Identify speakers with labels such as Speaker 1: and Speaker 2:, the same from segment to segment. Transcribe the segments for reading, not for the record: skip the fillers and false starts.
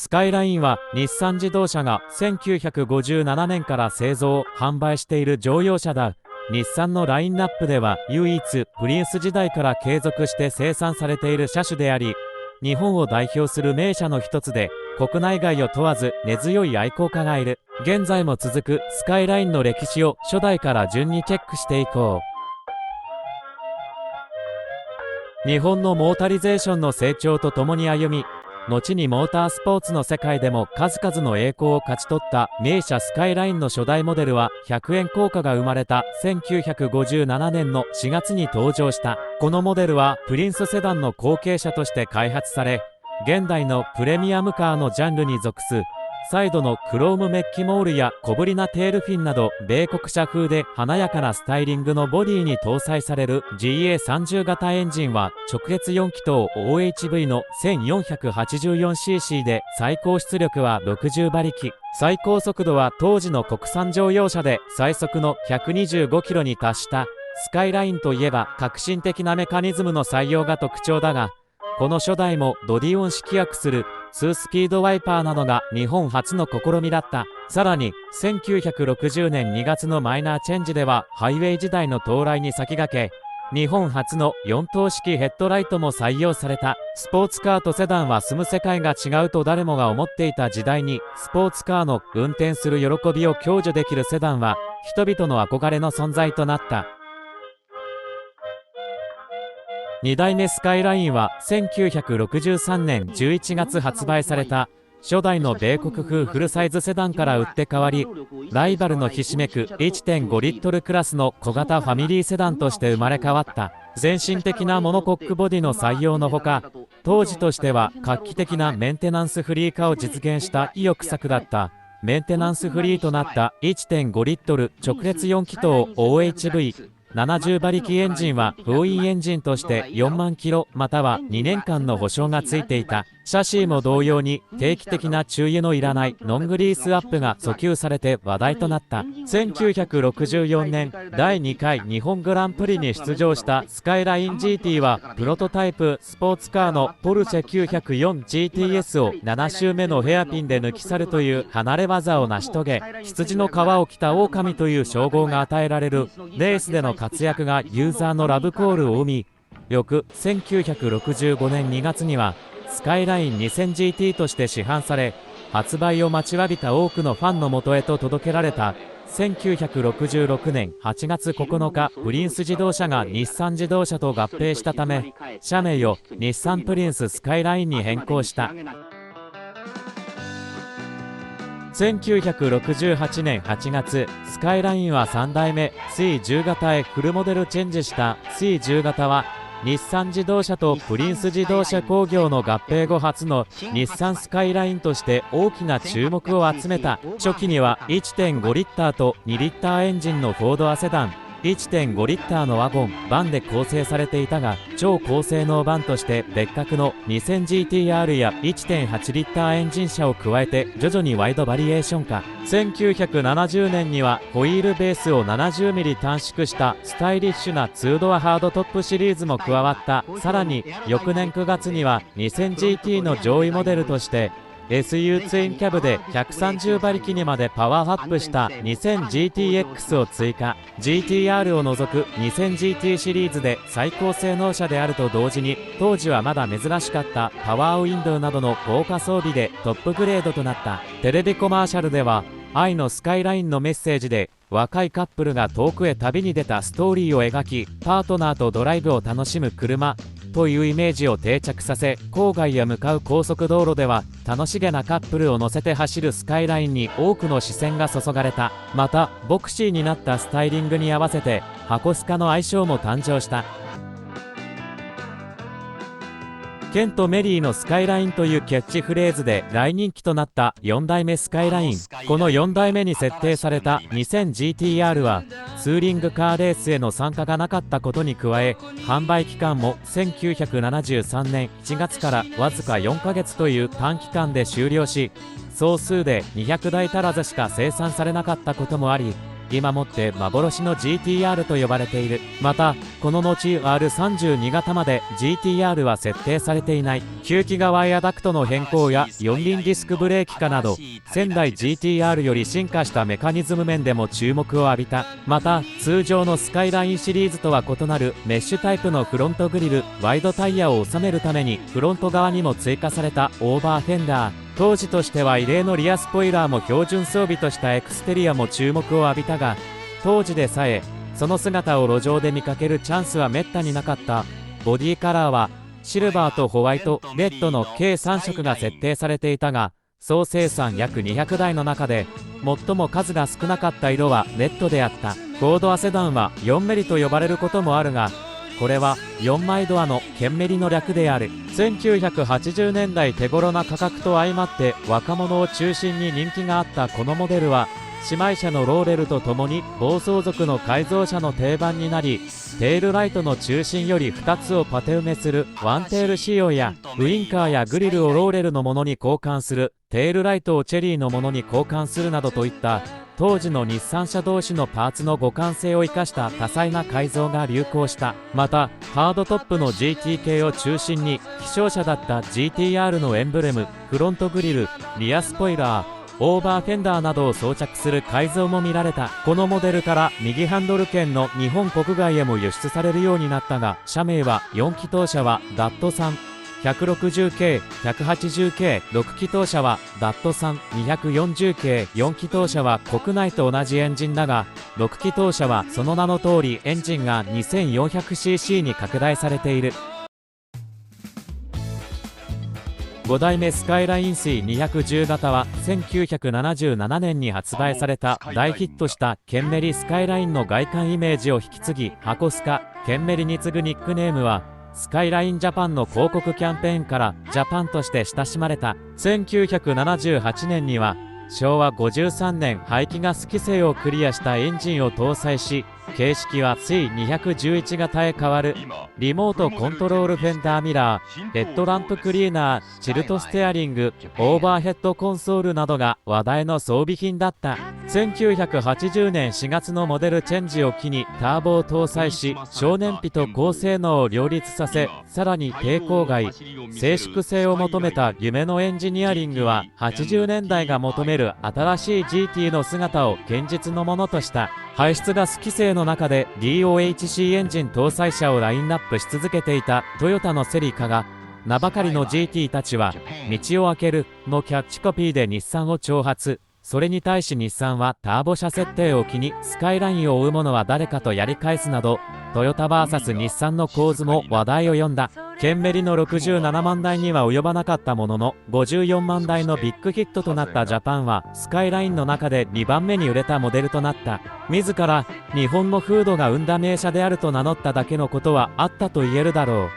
Speaker 1: スカイラインは日産自動車が1957年から製造・販売している乗用車だ。日産のラインナップでは唯一プリンス時代から継続して生産されている車種であり、日本を代表する名車の一つで、国内外を問わず根強い愛好家がいる。現在も続くスカイラインの歴史を初代から順にチェックしていこう。日本のモータリゼーションの成長とともに歩み、後にモータースポーツの世界でも数々の栄光を勝ち取った名車スカイラインの初代モデルは100円硬貨が生まれた1957年の4月に登場した。このモデルはプリンスセダンの後継者として開発され、現代のプレミアムカーのジャンルに属す。サイドのクロームメッキモールや小ぶりなテールフィンなど米国車風で華やかなスタイリングのボディに搭載される GA30 型エンジンは直列4気筒 OHV の 1484cc で最高出力は60馬力。最高速度は当時の国産乗用車で最速の125キロに達した。スカイラインといえば革新的なメカニズムの採用が特徴だが、この初代もドディオン式訳する2スピードワイパーなどが日本初の試みだった。さらに1960年2月のマイナーチェンジではハイウェイ時代の到来に先駆け、日本初の4灯式ヘッドライトも採用された。スポーツカーとセダンは住む世界が違うと誰もが思っていた時代に、スポーツカーの運転する喜びを享受できるセダンは人々の憧れの存在となった。2代目スカイラインは1963年11月発売された初代の米国風フルサイズセダンから打って変わり、ライバルのひしめく 1.5 リットルクラスの小型ファミリーセダンとして生まれ変わった。先進的なモノコックボディの採用のほか、当時としては画期的なメンテナンスフリー化を実現した意欲作だった。メンテナンスフリーとなった 1.5 リットル直列4気筒 OHV70 馬力エンジンはフォーインエンジンとして4万キロまたは2年間の保証がついていた。シャシーも同様に定期的な注油のいらないノングリースアップが訴求されて話題となった。1964年第2回日本グランプリに出場したスカイライン GT はプロトタイプスポーツカーのポルシェ 904GTS を7周目のヘアピンで抜き去るという離れ技を成し遂げ、羊の皮を着た狼という称号が与えられるレースでの活躍がユーザーのラブコールを生み、翌1965年2月にはスカイライン 2000GT として市販され、発売を待ちわびた多くのファンのもとへと届けられた。1966年8月9日、プリンス自動車が日産自動車と合併したため、社名を日産プリンススカイラインに変更した。1968年8月、スカイラインは3代目 C10 型へフルモデルチェンジした。 C10 型は日産自動車とプリンス自動車工業の合併後初の日産スカイラインとして大きな注目を集めた。初期には 1.5 リッターと2リッターエンジンのフォードアセダン、1.5 リッターのワゴン、バンで構成されていたが、超高性能バンとして別格の 2000GTR や 1.8 リッターエンジン車を加えて徐々にワイドバリエーション化。1970年にはホイールベースを 70mm 短縮したスタイリッシュな2ドアハードトップシリーズも加わった。さらに翌年9月には 2000GT の上位モデルとしてSU ツインキャブで130馬力にまでパワーアップした 2000GTX を追加。 GTR を除く 2000GT シリーズで最高性能車であると同時に、当時はまだ珍しかったパワーウィンドウなどの豪華装備でトップグレードとなった。テレビコマーシャルでは愛のスカイラインのメッセージで、若いカップルが遠くへ旅に出たストーリーを描き、パートナーとドライブを楽しむ車というイメージを定着させ、郊外へ向かう高速道路では楽しげなカップルを乗せて走るスカイラインに多くの視線が注がれた。またボクシーになったスタイリングに合わせて箱スカの愛称も誕生した。ケンとメリーのスカイラインというキャッチフレーズで大人気となった4代目スカイライン。この4代目に設定された 2000GTR はツーリングカーレースへの参加がなかったことに加え、販売期間も1973年1月からわずか4ヶ月という短期間で終了し、総数で200台足らずしか生産されなかったこともあり、今もって幻の GTR と呼ばれている。またこの後 R32 型まで GTR は設定されていない。吸気側ワイヤダクトの変更や四輪ディスクブレーキ化など仙台 GTR より進化したメカニズム面でも注目を浴びた。また通常のスカイラインシリーズとは異なるメッシュタイプのフロントグリル、ワイドタイヤを収めるためにフロント側にも追加されたオーバーフェンダー、当時としては異例のリアスポイラーも標準装備としたエクステリアも注目を浴びたが、当時でさえその姿を路上で見かけるチャンスはめったになかった。ボディカラーはシルバーとホワイト、レッドの計3色が設定されていたが、総生産約200台の中で最も数が少なかった色はレッドであった。4ドアセダンは4メリと呼ばれることもあるが、これは4枚ドアのケンメリの略である。1980年代手頃な価格と相まって若者を中心に人気があったこのモデルは、姉妹車のローレルとともに暴走族の改造車の定番になり、テールライトの中心より2つをパテ埋めするワンテール仕様や、ウインカーやグリルをローレルのものに交換する、テールライトをチェリーのものに交換するなどといった当時の日産車同士のパーツの互換性を生かした多彩な改造が流行した。またハードトップの GT 系を中心に希少車だった GTR のエンブレム、フロントグリル、リアスポイラー、オーバーフェンダーなどを装着する改造も見られた。このモデルから右ハンドル圏の日本国外へも輸出されるようになったが、社名は4気筒車はダット3、160系、180系、6気筒車はダット3、240系、4気筒車は国内と同じエンジンだが、6気筒車はその名の通りエンジンが 2400cc に拡大されている。5代目スカイライン C210 型は1977年に発売された大ヒットしたケンメリスカイラインの外観イメージを引き継ぎ、箱スカ、ケンメリに次ぐニックネームはスカイラインジャパンの広告キャンペーンからジャパンとして親しまれた。1978年には昭和53年排気ガス規制をクリアしたエンジンを搭載し、形式は C211 型へ変わる。リモートコントロールフェンダーミラー、ヘッドランプクリーナー、チルトステアリング、オーバーヘッドコンソールなどが話題の装備品だった。1980年4月のモデルチェンジを機にターボを搭載し、省燃費と高性能を両立させ、さらに抵抗外、静粛性を求めた夢のエンジニアリングは80年代が求める新しい GT の姿を現実のものとした。排出ガス規制の中で DOHC エンジン搭載車をラインナップし続けていたトヨタのセリカが、名ばかりの GT たちは道を開けるのキャッチコピーで日産を挑発。それに対し日産はターボ車設定を機にスカイラインを追う者は誰かとやり返すなど、トヨタ VS 日産の構図も話題を呼んだ。ケンメリの67万台には及ばなかったものの、54万台のビッグヒットとなったジャパンはスカイラインの中で2番目に売れたモデルとなった。自ら日本の風土が生んだ名車であると名乗っただけのことはあったと言えるだろう。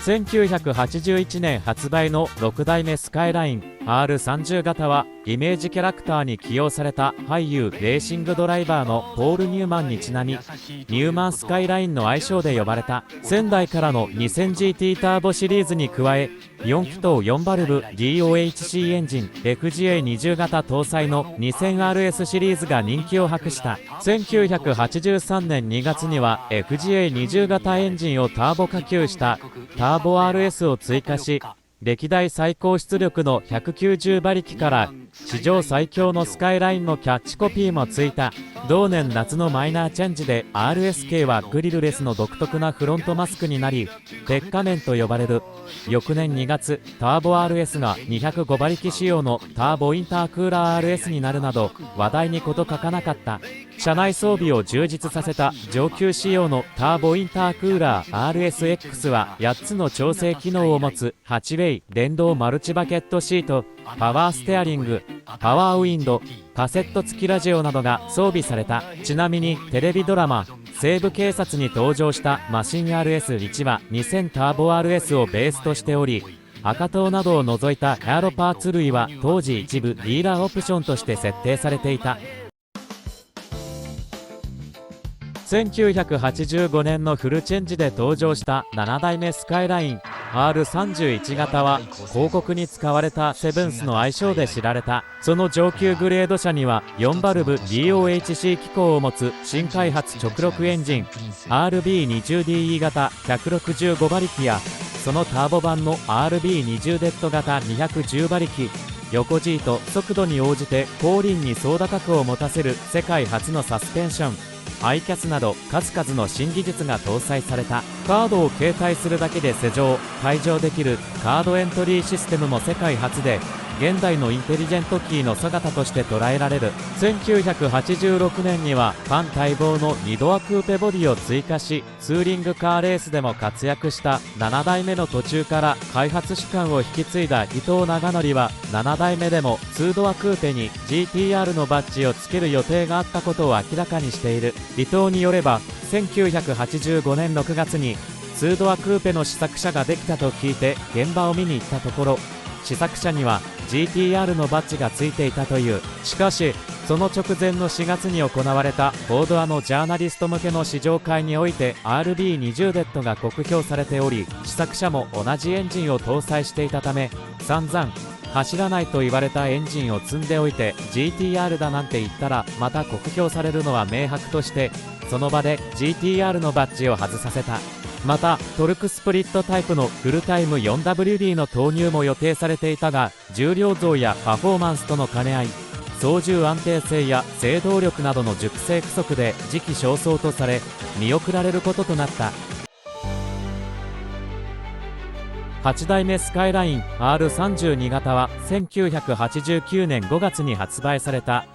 Speaker 1: 1981年発売の6代目スカイライン R30 型はイメージキャラクターに起用された俳優レーシングドライバーのポール・ニューマンにちなみ、ニューマンスカイラインの愛称で呼ばれた。仙台からの 2000GT ターボシリーズに加え、4気筒4バルブ DOHC エンジン FGA20 型搭載の 2000RS シリーズが人気を博した。1983年2月には FGA20 型エンジンをターボ化給したターボ RS を追加し、歴代最高出力の190馬力から史上最強のスカイラインのキャッチコピーもついた。同年夏のマイナーチェンジで RS 系はグリルレスの独特なフロントマスクになり、鉄仮面と呼ばれる。翌年2月、ターボ RS が205馬力仕様のターボインタークーラー RS になるなど話題に事欠かなかった。車内装備を充実させた上級仕様のターボインタークーラー RSX は8つの調整機能を持つ8ウェイ電動マルチバケットシート、パワーステアリング、パワーウィンド、カセット付きラジオなどが装備された。ちなみにテレビドラマ西部警察に登場したマシン RS1 は2000ターボ RS をベースとしており、赤塔などを除いたエアロパーツ類は当時一部ディーラーオプションとして設定されていた。1985年のフルチェンジで登場した7代目スカイライン R31 型は広告に使われたセブンスの愛称で知られた。その上級グレード車には4バルブ DOHC 機構を持つ新開発直6エンジン RB20DE 型165馬力や、そのターボ版の RB20 デッド型210馬力、横 G と速度に応じて後輪に操舵角を持たせる世界初のサスペンション、アイキャスなど数々の新技術が搭載された。カードを携帯するだけで施錠・解錠できるカードエントリーシステムも世界初で、現代のインテリジェントキーの姿として捉えられる。1986年にはファン待望の2ドアクーペボディを追加し、ツーリングカーレースでも活躍した7代目の途中から開発主幹を引き継いだ伊藤長則は、7代目でも2ドアクーペに GTR のバッジをつける予定があったことを明らかにしている。伊藤によれば、1985年6月に2ドアクーペの試作車ができたと聞いて現場を見に行ったところ、試作車には GTR のバッジがついていたという。しかしその直前の4月に行われたフォードアのジャーナリスト向けの試乗会において RB20 デッドが酷評されており、試作車も同じエンジンを搭載していたため、散々走らないと言われたエンジンを積んでおいて GTR だなんて言ったらまた酷評されるのは明白として、その場で GTR のバッジを外させた。またトルクスプリットタイプのフルタイム 4WD の投入も予定されていたが、重量増やパフォーマンスとの兼ね合い、操縦安定性や制動力などの熟成不足で時期尚早とされ見送られることとなった。8代目スカイライン R32 型は1989年5月に発売された。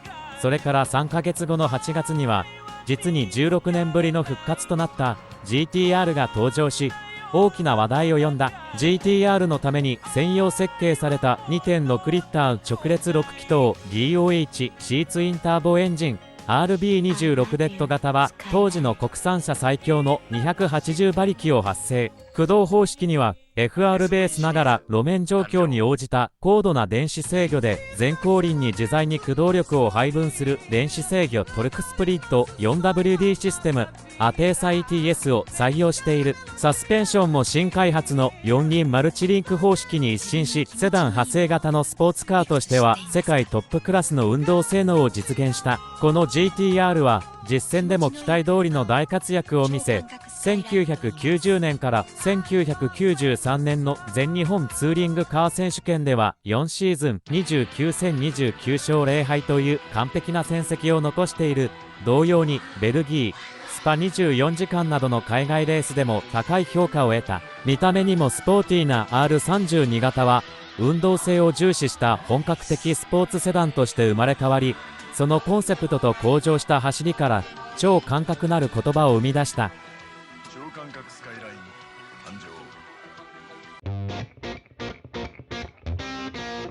Speaker 1: それから3ヶ月後の8月には実に16年ぶりの復活となった GTR が登場し、大きな話題を呼んだ。 GTR のために専用設計された 2.6 リッター直列6気筒 DOHC ツインターボエンジン RB26 デッド型は当時の国産車最強の280馬力を発生。駆動方式には FR ベースながら路面状況に応じた高度な電子制御で前後輪に自在に駆動力を配分する電子制御トルクスプリット 4WD システムアテーサ ETS を採用している。サスペンションも新開発の4輪マルチリンク方式に一新し、セダン派生型のスポーツカーとしては世界トップクラスの運動性能を実現した。この GTR は実戦でも期待通りの大活躍を見せ、1990年から1993年の全日本ツーリングカー選手権では4シーズン29戦29勝0敗という完璧な戦績を残している。同様にベルギー、スパ24時間などの海外レースでも高い評価を得た。見た目にもスポーティーな R32 型は運動性を重視した本格的スポーツセダンとして生まれ変わり、そのコンセプトと向上した走りから超感覚なる言葉を生み出した。
Speaker 2: 超感覚スカイライン誕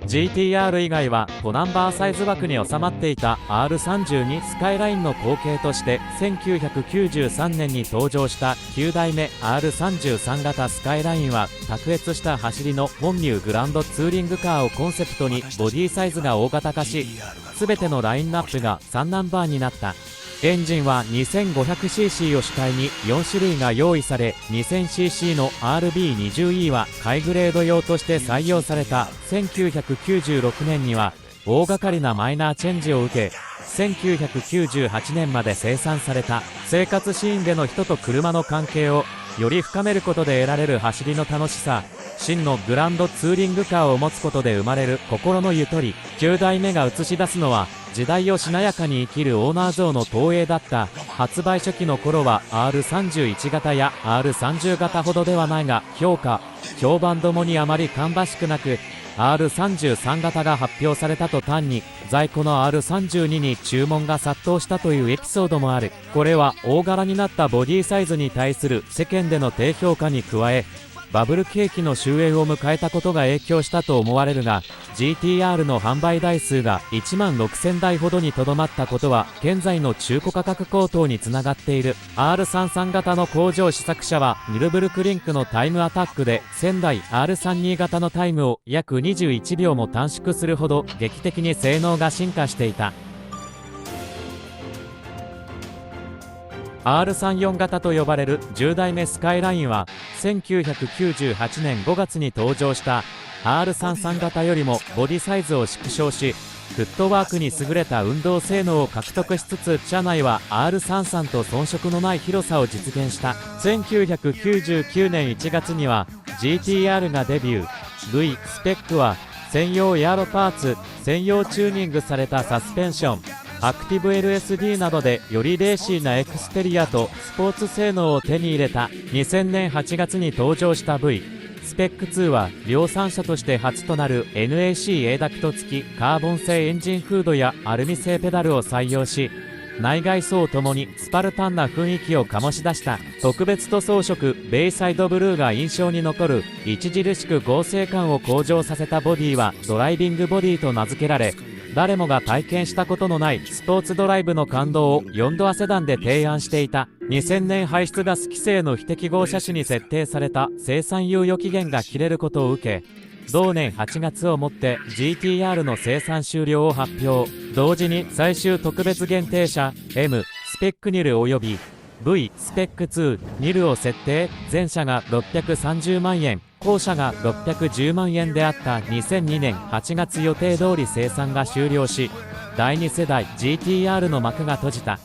Speaker 2: 生。
Speaker 1: GTR 以外は5ナンバーサイズ枠に収まっていた R32 スカイラインの後継として1993年に登場した9代目 R33 型スカイラインは卓越した走りの本ニューグランドツーリングカーをコンセプトにボディサイズが大型化し、全てのラインナップが3ナンバーになった。エンジンは 2500cc を主体に4種類が用意され、 2000cc の RB20E はハイグレード用として採用された。1996年には大掛かりなマイナーチェンジを受け、1998年まで生産された。生活シーンでの人と車の関係をより深めることで得られる走りの楽しさ、真のグランドツーリングカーを持つことで生まれる心のゆとり。9代目が映し出すのは時代をしなやかに生きるオーナー像の投影だった。発売初期の頃は R31 型や R30 型ほどではないが、評判ともにあまり芳しくなく、R33 型が発表された途端に在庫の R32 に注文が殺到したというエピソードもある。これは大柄になったボディサイズに対する世間での低評価に加え、バブル景気の終焉を迎えたことが影響したと思われるが、 GTR の販売台数が1万6000台ほどにとどまったことは現在の中古価格高騰につながっている。 R33 型の工場試作車はニュルブルクリンクのタイムアタックで仙台 R32 型のタイムを約21秒も短縮するほど劇的に性能が進化していた。R34 型と呼ばれる10代目スカイラインは1998年5月に登場した R33 型よりもボディサイズを縮小し、フットワークに優れた運動性能を獲得しつつ、車内は R33 と遜色のない広さを実現した。1999年1月には GTR がデビュー。 V スペックは専用エアロパーツ、専用チューニングされたサスペンション、アクティブ LSD などでよりレーシーなエクステリアとスポーツ性能を手に入れた。2000年8月に登場した V スペック2は量産車として初となる NAC ダクト付きカーボン製エンジンフードやアルミ製ペダルを採用し、内外装ともにスパルタンな雰囲気を醸し出した。特別塗装色ベイサイドブルーが印象に残る著しく剛性感を向上させたボディはドライビングボディと名付けられ、誰もが体験したことのないスポーツドライブの感動を4ドアセダンで提案していた。2000年排出ガス規制の非適合車種に設定された生産猶予期限が切れることを受け、同年8月をもって GTR の生産終了を発表。同時に最終特別限定車 M スペックニル及び V スペック2ニルを設定。前車が630万円、後車が610万円であった2002年8月予定通り生産が終了し、第2世代 GTR の幕が閉じた。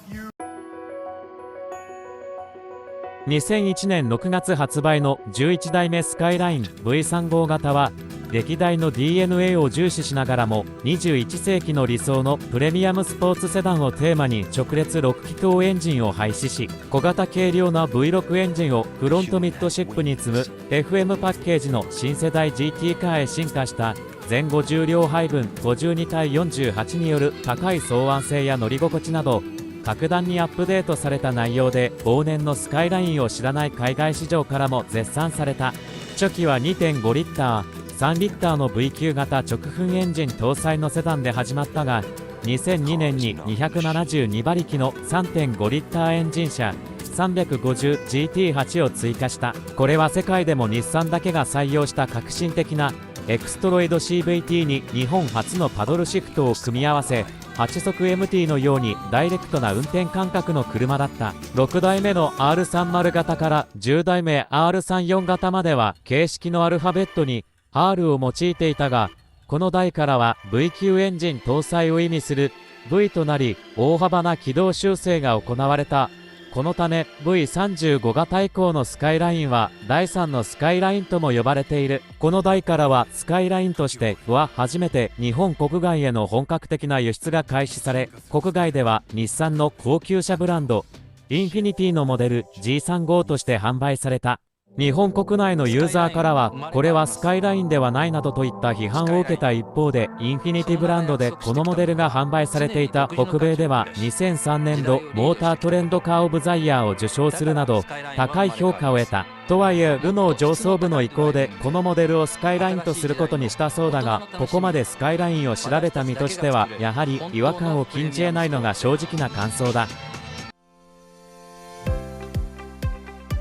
Speaker 1: 2001年6月発売の11代目スカイライン V35 型は歴代の DNA を重視しながらも21世紀の理想のプレミアムスポーツセダンをテーマに直列6気筒エンジンを廃止し、小型軽量な V6 エンジンをフロントミッドシップに積む FM パッケージの新世代 GT カーへ進化した。前後重量配分52対48による高い双腕性や乗り心地など格段にアップデートされた内容で、往年のスカイラインを知らない海外市場からも絶賛された。初期は 2.5 リッター3リッターの V 級型直噴エンジン搭載のセダンで始まったが、2002年に272馬力の 3.5 リッターエンジン車 350GT8 を追加した。これは世界でも日産だけが採用した革新的なエクストロイド CVT に日本初のパドルシフトを組み合わせ、8速 MT のようにダイレクトな運転感覚の車だった。6代目の R30 型から10代目 R34 型までは形式のアルファベットに R を用いていたが、この代からは V 級エンジン搭載を意味する V となり、大幅な軌道修正が行われた。このため V35 型以降のスカイラインは第3のスカイラインとも呼ばれている。この代からはスカイラインとしては初めて日本国外への本格的な輸出が開始され、国外では日産の高級車ブランドインフィニティのモデル G35 として販売された。日本国内のユーザーからはこれはスカイラインではないなどといった批判を受けた一方で、インフィニティブランドでこのモデルが販売されていた北米では2003年度モータートレンドカーオブザイヤーを受賞するなど高い評価を得た。とはいえルノー上層部の意向でこのモデルをスカイラインとすることにしたそうだが、ここまでスカイラインを調べた身としてはやはり違和感を禁じ得ないのが正直な感想だ。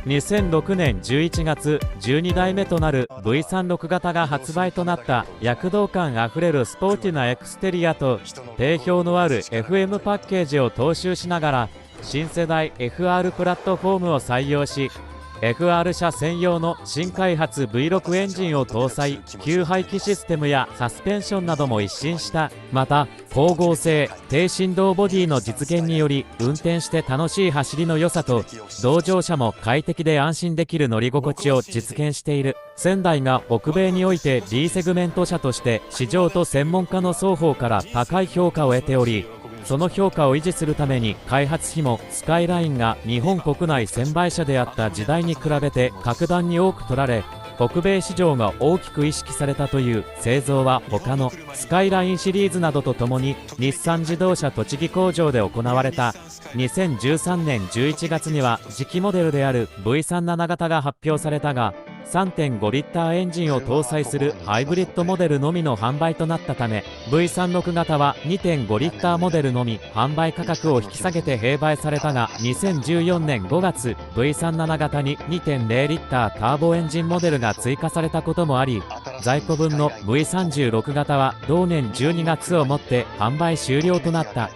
Speaker 1: 2006年11月12代目となる V36 型が発売となった。躍動感あふれるスポーティなエクステリアと定評のある FM パッケージを踏襲しながら、新世代 FR プラットフォームを採用し、FR 車専用の新開発 V6 エンジンを搭載、給排気システムやサスペンションなども一新した。また光合成低振動ボディの実現により、運転して楽しい走りの良さと同乗者も快適で安心できる乗り心地を実現している。仙台が北米において D セグメント車として市場と専門家の双方から高い評価を得ており、その評価を維持するために開発費もスカイラインが日本国内専売車であった時代に比べて格段に多く取られ、北米市場が大きく意識されたという。製造は他のスカイラインシリーズなどとともに日産自動車栃木工場で行われた。2013年11月には次期モデルである V37 型が発表されたが、3.5 リッターエンジンを搭載するハイブリッドモデルのみの販売となったため、 V36 型は 2.5 リッターモデルのみ販売価格を引き下げて併売されたが、2014年5月 V37 型に 2.0 リッターターボエンジンモデルが追加されたこともあり、在庫分の V36 型は同年12月をもって販売終了となった。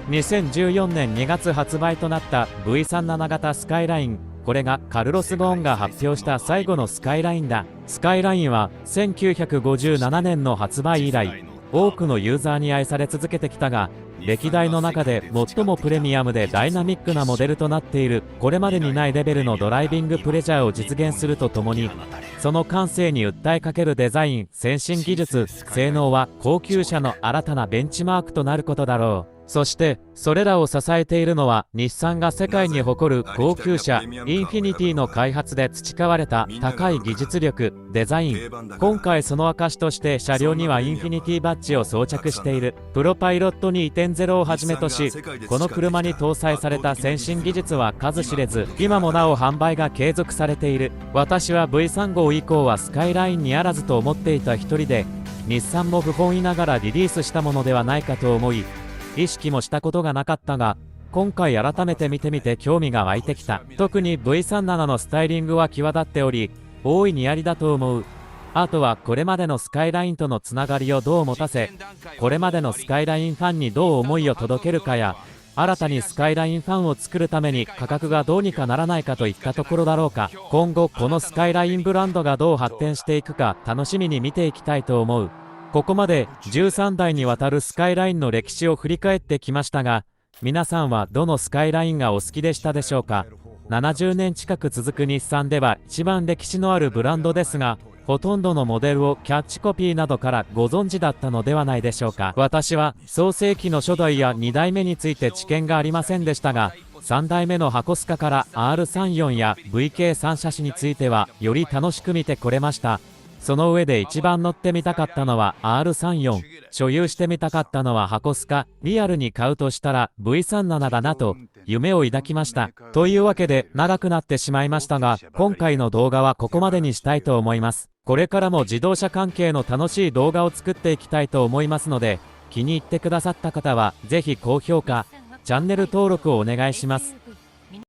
Speaker 1: 2014年2月発売となった V37 型スカイライン。これがカルロス・ゴーンが発表した最後のスカイラインだ。スカイラインは1957年の発売以来、多くのユーザーに愛され続けてきたが、歴代の中で最もプレミアムでダイナミックなモデルとなっている。これまでにないレベルのドライビングプレジャーを実現するとともに、その感性に訴えかけるデザイン、先進技術、性能は高級車の新たなベンチマークとなることだろう。そしてそれらを支えているのは日産が世界に誇る高級車インフィニティの開発で培われた高い技術力、デザイン。今回その証として車両にはインフィニティバッジを装着している。プロパイロット 2.0 をはじめとし、この車に搭載された先進技術は数知れず、今もなお販売が継続されている。私は V35 以降はスカイラインにあらずと思っていた一人で、日産も不本意ながらリリースしたものではないかと思い、意識もしたことがなかったが、今回改めて見てみて興味が湧いてきた。特に V37 のスタイリングは際立っており、大いにありだと思う。あとはこれまでのスカイラインとのつながりをどう持たせ、これまでのスカイラインファンにどう思いを届けるかや、新たにスカイラインファンを作るために価格がどうにかならないかといったところだろうか。今後このスカイラインブランドがどう発展していくか楽しみに見ていきたいと思う。ここまで13代にわたるスカイラインの歴史を振り返ってきましたが、皆さんはどのスカイラインがお好きでしたでしょうか。70年近く続く日産では一番歴史のあるブランドですが、ほとんどのモデルをキャッチコピーなどからご存知だったのではないでしょうか。私は創世期の初代や2代目について知見がありませんでしたが、3代目の箱スカから R34 や VK3 車種についてはより楽しく見てこれました。その上で一番乗ってみたかったのは R34、所有してみたかったのは箱スカ、リアルに買うとしたら V37 だなと夢を抱きました。というわけで長くなってしまいましたが、今回の動画はここまでにしたいと思います。これからも自動車関係の楽しい動画を作っていきたいと思いますので、気に入ってくださった方はぜひ高評価、チャンネル登録をお願いします。